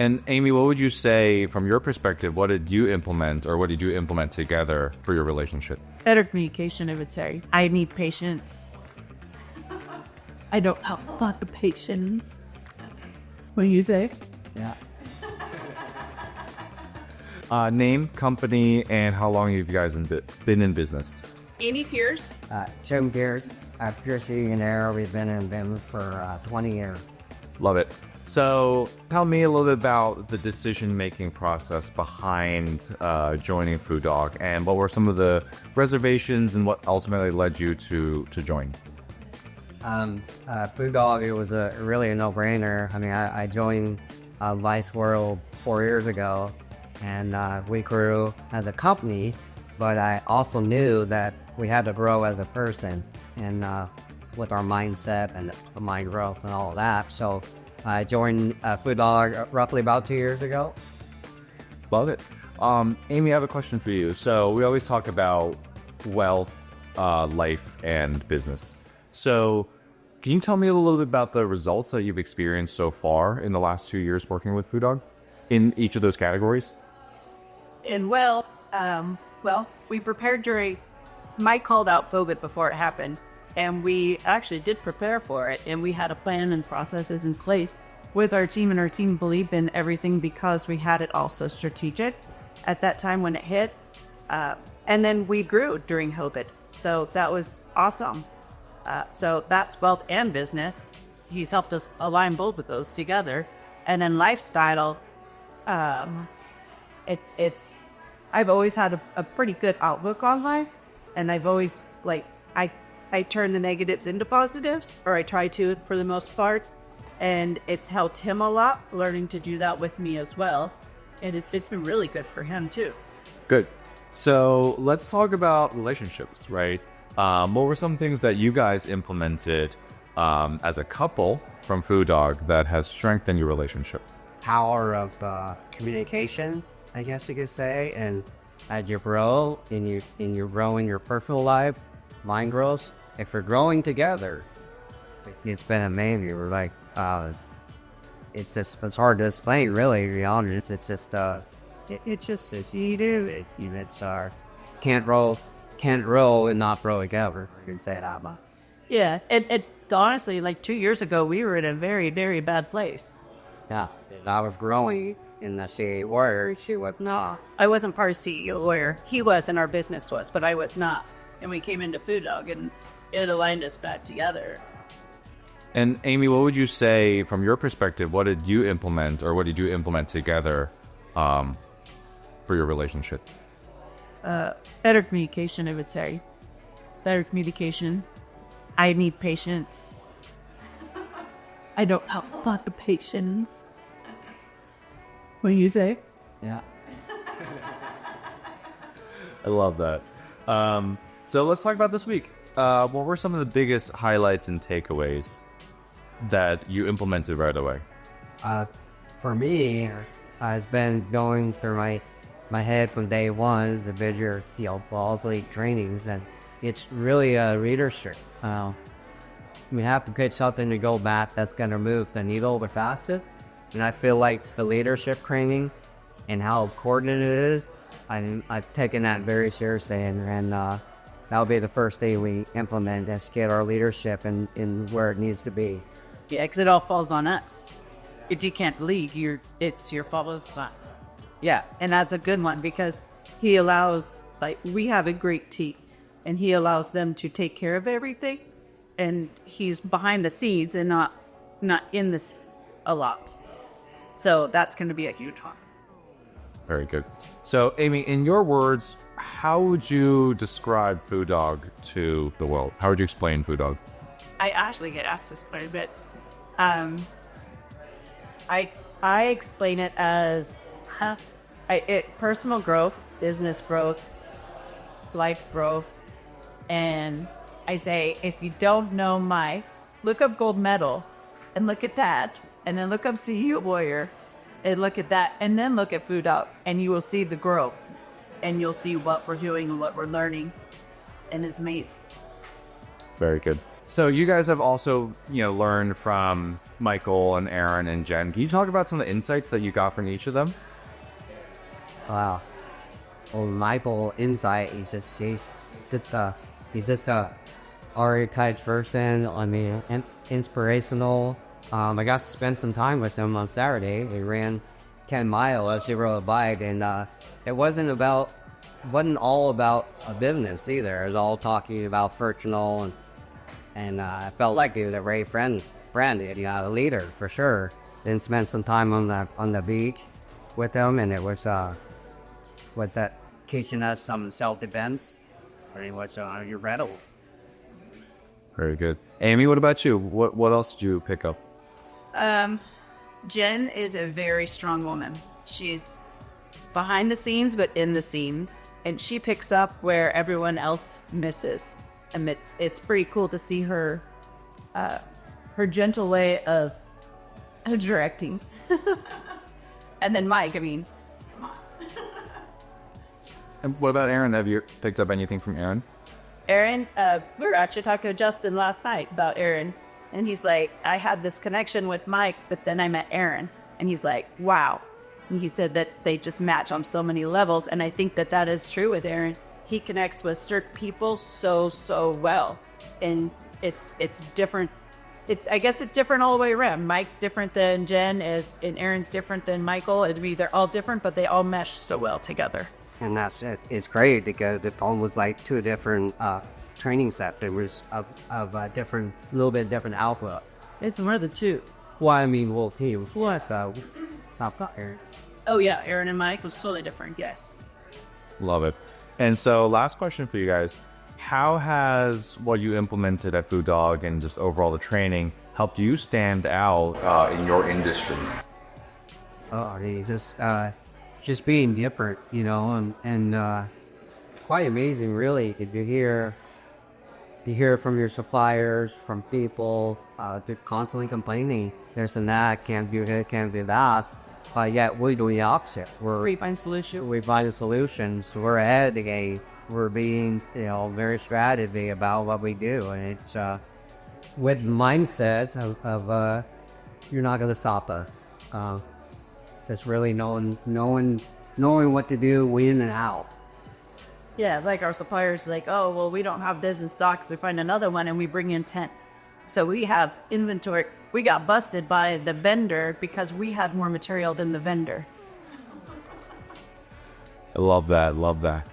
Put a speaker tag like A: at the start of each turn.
A: And Amy, what would you say from your perspective? What did you implement, or what did you implement together for your relationship?
B: Better communication, I would say. I need patience. I don't have a lot of patience. What do you say?
C: Yeah.
A: Name, company, and how long have you guys been in business?
B: Amy Pierce.
C: Jim Pierce. Pierce Heating and Air. We've been in business for 20 years.
A: Love it. So tell me a little bit about the decision-making process behind joining Fudog, and what were some of the reservations and what ultimately led you to join?
C: Fudog, it was really a no-brainer. I mean, I joined Vice World 4 years ago, and we grew as a company, but I also knew that we had to grow as a person, and with our mindset and the mind growth and all of that. So I joined Fudog roughly about 2 years ago.
A: Love it. Amy, I have a question for you. So we always talk about wealth, life, and business. So can you tell me a little bit about the results that you've experienced so far in the last 2 years working with Fudog in each of those categories?
B: And we prepared during, Mike called out COVID before it happened, and we actually did prepare for it, and we had a plan and processes in place with our team, and our team believed in everything because we had it also strategic at that time when it hit. And then we grew during COVID. So that was awesome. So that's wealth and business. He's helped us align both of those together. And then lifestyle, I've always had a pretty good outlook on life, and I've always I turn the negatives into positives, or I try to for the most part, and it's helped him a lot learning to do that with me as well, and it's been really good for him too.
A: Good. So let's talk about relationships, right? What were some things that you guys implemented as a couple from Fudog that has strengthened your relationship?
C: Power of communication, I guess you could say, and as you grow and you grow in your personal life, mind grows. If we're growing together, it's been amazing. We're like, it's hard to explain, really. To be honest, it's just it's you do it. It's can't roll and not grow together. You can say that, but
B: yeah. It honestly, like 2 years ago, we were in a very, very bad place.
C: yeah, I was growing in the city where she was not.
B: I wasn't part of CEO lawyer. He was, and our business was, but I was not. And we came into Fudog, and it aligned us back together.
A: And Amy, what would you say from your perspective? What did you implement, or what did you implement together for your relationship?
B: Better communication, I would say. Better communication. I need patience. I don't have a lot of patience. What do you say?
C: Yeah.
A: I love that. So let's talk about this week. What were some of the biggest highlights and takeaways that you implemented right away?
C: For me, it's been going through my head from day one as a visual seal balls league trainings, and it's really a leadership. We have to get something to go back that's going to move the needle the fastest, and I feel like the leadership training and how important it is, I've taken that very seriously, and that'll be the first day we implement is get our leadership in where it needs to be.
B: Yeah, because it all falls on us. If you can't lead, it's your fault. Yeah, and that's a good one because he allows, we have a great team, and he allows them to take care of everything, and he's behind the scenes and not in this a lot. So that's going to be a huge one.
A: Very good. So, Amy, in your words, how would you describe Fudog to the world? How would you explain Fudog?
B: I actually get asked this quite a bit. I explain it as personal growth, business growth, life growth, and I say, if you don't know Mike, look up gold medal and look at that, and then look up CEO Warrior and look at that, and then look at Fudog, and you will see the growth, and you'll see what we're doing and what we're learning, and it's amazing.
A: Very good. So you guys have also, learned from Michael and Aaron and Jen. Can you talk about some of the insights that you got from each of them?
C: Wow. Well, Michael insight is he's just a archetype person. I mean, inspirational. I got to spend some time with him on Saturday. He ran 10 miles as he rode a bike, and it wasn't all about a business either. It was all talking about frictional, and I felt like he was a great friend, a leader for sure. Then spent some time on the beach with him, and it was with that teaching us some self-defense. Pretty much your rattle.
A: Very good. Amy, what about you? What else did you pick up?
B: Jen is a very strong woman. She's behind the scenes, but in the scenes. And she picks up where everyone else misses. And it's pretty cool to see her gentle way of directing. And then Mike,
A: And what about Aaron? Have you picked up anything from Aaron?
B: Aaron, we were actually talking to Justin last night about Aaron. And he's like, I had this connection with Mike, but then I met Aaron. And he's like, wow. And he said that they just match on so many levels. And I think that is true with Aaron. He connects with certain people so well. And it's different. I guess it's different all the way around. Mike's different than Jen, and Aaron's different than Michael. They're all different, but they all mesh so well together.
C: And that's it. It's great because it's almost like two different training sets. It was of a little bit different alpha. It's one of the two. Well, I mean, whole team. What top got Aaron?
B: Oh yeah, Aaron and Mike was totally different. Yes.
A: Love it. And so last question for you guys. How has what you implemented at Fudog and just overall the training helped you stand out in your industry?
C: Oh, it's just being different, and quite amazing, really. If you hear from your suppliers, from people, they're constantly complaining. There's an that, can't do it, can't do that. Yet we're doing the opposite. We find solutions. We're ahead of the game. We're being, very strategy about what we do, and it's with mindsets of you're not going to stop us. Just really knowing what to do in and out.
B: Yeah, like our suppliers like, oh, well, we don't have this in stock, so we find another one and we bring in 10. So we have inventory. We got busted by the vendor because we had more material than the vendor.
A: I love that.